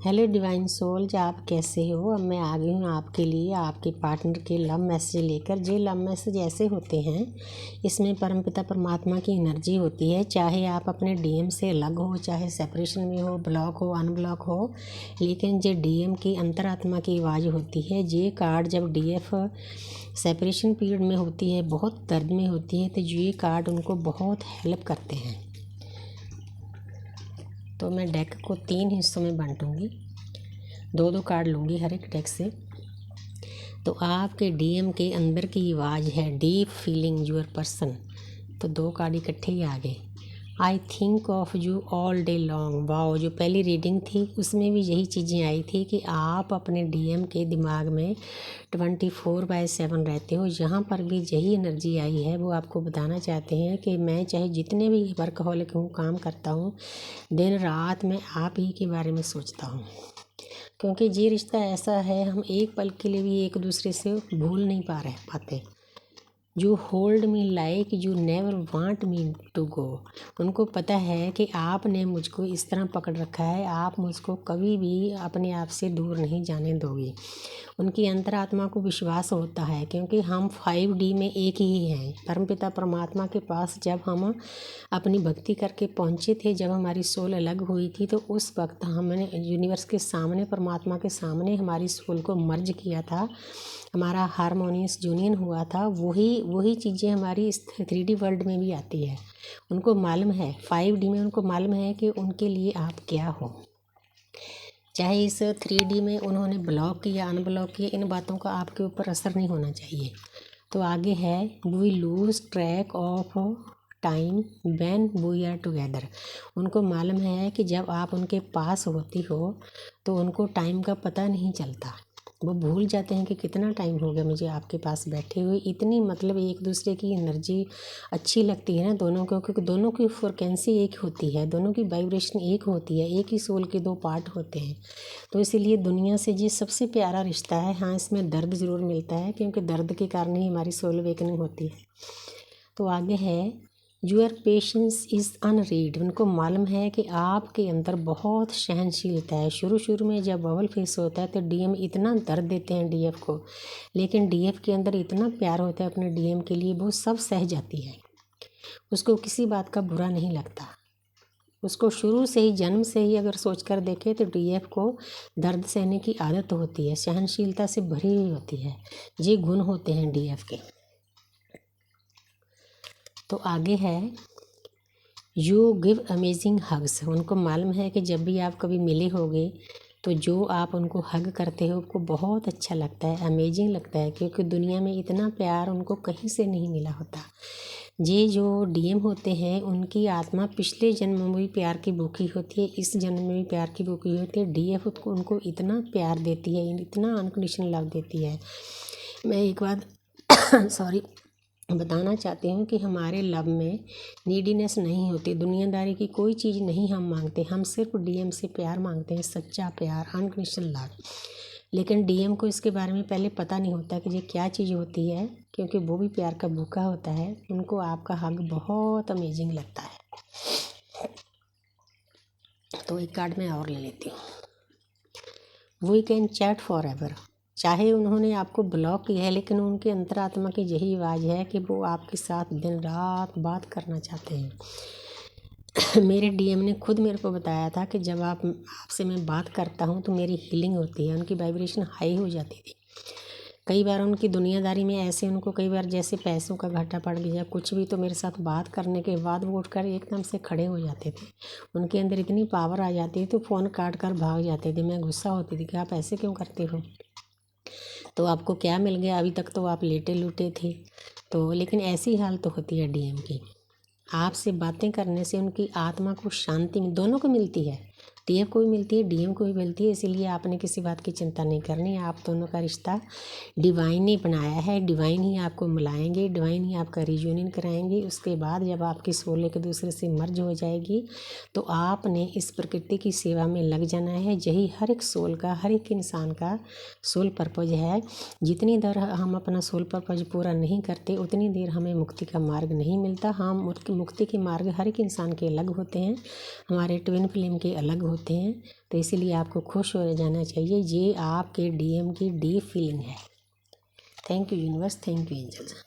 Hello divine souls, आप कैसे हो। अब मैं आ गई हूँ आपके लिए आपके पार्टनर के लव मैसेज लेकर। ये लव मैसेज ऐसे होते हैं, इसमें परमपिता परमात्मा की एनर्जी होती है। चाहे आप अपने डीएम से अलग हो, चाहे सेपरेशन में हो, ब्लॉक हो, अनब्लॉक हो, लेकिन ये डीएम की अंतरात्मा की आवाज़ होती है। ये कार्ड जब डीएफ सेपरेशन पीरियड में होती है, बहुत दर्द में होती है, तो ये कार्ड उनको बहुत हेल्प करते हैं। तो मैं डेक को 3 हिस्सों में बांटूंगी, 2 कार्ड लूँगी हर एक डेक से। तो आपके डीएम के अंदर की आवाज़ है डीप फीलिंग यूर पर्सन। तो 2 कार्ड इकट्ठे ही आ गए। I think of you all day long. Wow, जो पहली रीडिंग थी उसमें भी यही चीज़ें आई थी कि आप अपने डीएम के दिमाग में 24/7 रहते हो। यहाँ पर भी यही एनर्जी आई है। वो आपको बताना चाहते हैं कि मैं चाहे जितने भी वर्कहॉलिक हूँ, काम करता हूँ, दिन रात मैं आप ही के बारे में सोचता हूँ। क्योंकि ये रिश्ता ऐसा है, हम एक पल के लिए भी एक दूसरे से भूल नहीं पाते। You hold me like you never want me to go. उनको पता है कि आपने मुझको इस तरह पकड़ रखा है, आप मुझको कभी भी अपने आप से दूर नहीं जाने दोगे। उनकी अंतरात्मा को विश्वास होता है, क्योंकि हम 5D में एक ही हैं। परमपिता परमात्मा के पास जब हम अपनी भक्ति करके पहुँचे थे, जब हमारी सोल अलग हुई थी, तो उस वक्त हमने यूनिवर्स के सामने, परमात्मा के सामने हमारी सोल को मर्ज किया था, हमारा हारमोनियस यूनियन हुआ था। वही चीज़ें हमारी इस 3D वर्ल्ड में भी आती है। उनको मालूम है, 5D में उनको मालूम है कि उनके लिए आप क्या हो। चाहे इस 3D में उन्होंने ब्लॉक किया, अनब्लॉक किया, इन बातों का आपके ऊपर असर नहीं होना चाहिए। तो आगे है we lose track of time when we are together. उनको मालूम है कि जब आप उनके पास होती हो तो उनको टाइम का पता नहीं चलता। वो भूल जाते हैं कि कितना टाइम हो गया मुझे आपके पास बैठे हुए। इतनी मतलब एक दूसरे की एनर्जी अच्छी लगती है ना दोनों को, क्योंकि दोनों की फ्रिक्वेंसी एक होती है, दोनों की वाइब्रेशन एक होती है, एक ही सोल के 2 पार्ट होते हैं। तो इसीलिए दुनिया से ये सबसे प्यारा रिश्ता है। हाँ, इसमें दर्द ज़रूर मिलता है, क्योंकि दर्द के कारण ही हमारी सोल अवेकनिंग होती है। तो आगे है यूर पेशेंस इज़ अनरीड। उनको मालूम है कि आपके अंदर बहुत सहनशीलता है। शुरू में जब बबल फेस होता है तो डीएम इतना दर्द देते हैं डीएफ को, लेकिन डीएफ के अंदर इतना प्यार होता है अपने डीएम के लिए, वो सब सह जाती है। उसको किसी बात का बुरा नहीं लगता। उसको शुरू से ही, जन्म से ही अगर सोच कर देखे तो डीएफ को दर्द सहने की आदत होती है, सहनशीलता से भरी हुई होती है। ये गुण होते हैं डीएफ के। तो आगे है यू गिव अमेजिंग हग्स। उनको मालूम है कि जब भी आप कभी मिले होगे तो जो आप उनको हग करते हो आपको बहुत अच्छा लगता है, अमेजिंग लगता है, क्योंकि दुनिया में इतना प्यार उनको कहीं से नहीं मिला होता। ये जो डीएम होते हैं उनकी आत्मा पिछले जन्म में भी प्यार की भूखी होती है, इस जन्म में भी प्यार की भूखी होती है। डीएफ उनको इतना प्यार देती है, इतना अनकंडीशनल लव देती है। मैं एक बात सॉरी बताना चाहती हूँ कि हमारे लव में नीडीनेस नहीं होती, दुनियादारी की कोई चीज़ नहीं हम मांगते। हम सिर्फ डीएम से प्यार मांगते हैं, सच्चा प्यार, अनकंडीशनल लव। लेकिन डीएम को इसके बारे में पहले पता नहीं होता कि ये क्या चीज़ होती है, क्योंकि वो भी प्यार का भूखा होता है। उनको आपका हग बहुत अमेजिंग लगता है। तो एक कार्ड मैं और ले लेती हूँ। We can chat forever. चाहे उन्होंने आपको ब्लॉक किया है, लेकिन उनके अंतरात्मा की यही आवाज़ है कि वो आपके साथ दिन रात बात करना चाहते हैं। मेरे डीएम ने खुद मेरे को बताया था कि जब आपसे मैं बात करता हूँ तो मेरी हीलिंग होती है। उनकी वाइब्रेशन हाई हो जाती थी। कई बार उनकी दुनियादारी में ऐसे उनको कई बार जैसे पैसों का घाटा पड़ गया कुछ भी, तो मेरे साथ बात करने के बाद वो उठकर एकदम से खड़े हो जाते थे। उनके अंदर इतनी पावर आ जाती थी तो फ़ोन काट कर भाग जाते थे। मैं गुस्सा होती थी कि आप ऐसे क्यों करते हो, तो आपको क्या मिल गया, अभी तक तो आप लेटे लूटे थे। तो लेकिन ऐसी हाल तो होती है डीएम की। आपसे बातें करने से उनकी आत्मा को शांति दोनों को मिलती है, डीएम को भी मिलती है, डीएम को भी मिलती है। इसीलिए आपने किसी बात की चिंता नहीं करनी। आप दोनों का रिश्ता डिवाइन ने बनाया है, डिवाइन ही आपको मिलाएंगे, डिवाइन ही आपका रियूनियन कराएंगे। उसके बाद जब आपकी सोल एक दूसरे से मर्ज हो जाएगी तो आपने इस प्रकृति की सेवा में लग जाना है। यही हर एक सोल का, हर एक इंसान का सोल पर्पज है। जितनी देर हम अपना सोल पर्पज पूरा नहीं करते उतनी देर हमें मुक्ति का मार्ग नहीं मिलता। हम मुक्ति के मार्ग हर एक इंसान के अलग होते हैं, हमारे ट्विन फ्लेम के अलग होते होते हैं, तो इसीलिए आपको खुश हो जाना चाहिए। ये आपके डीएम की डीप फीलिंग है। Thank you universe, thank you angels.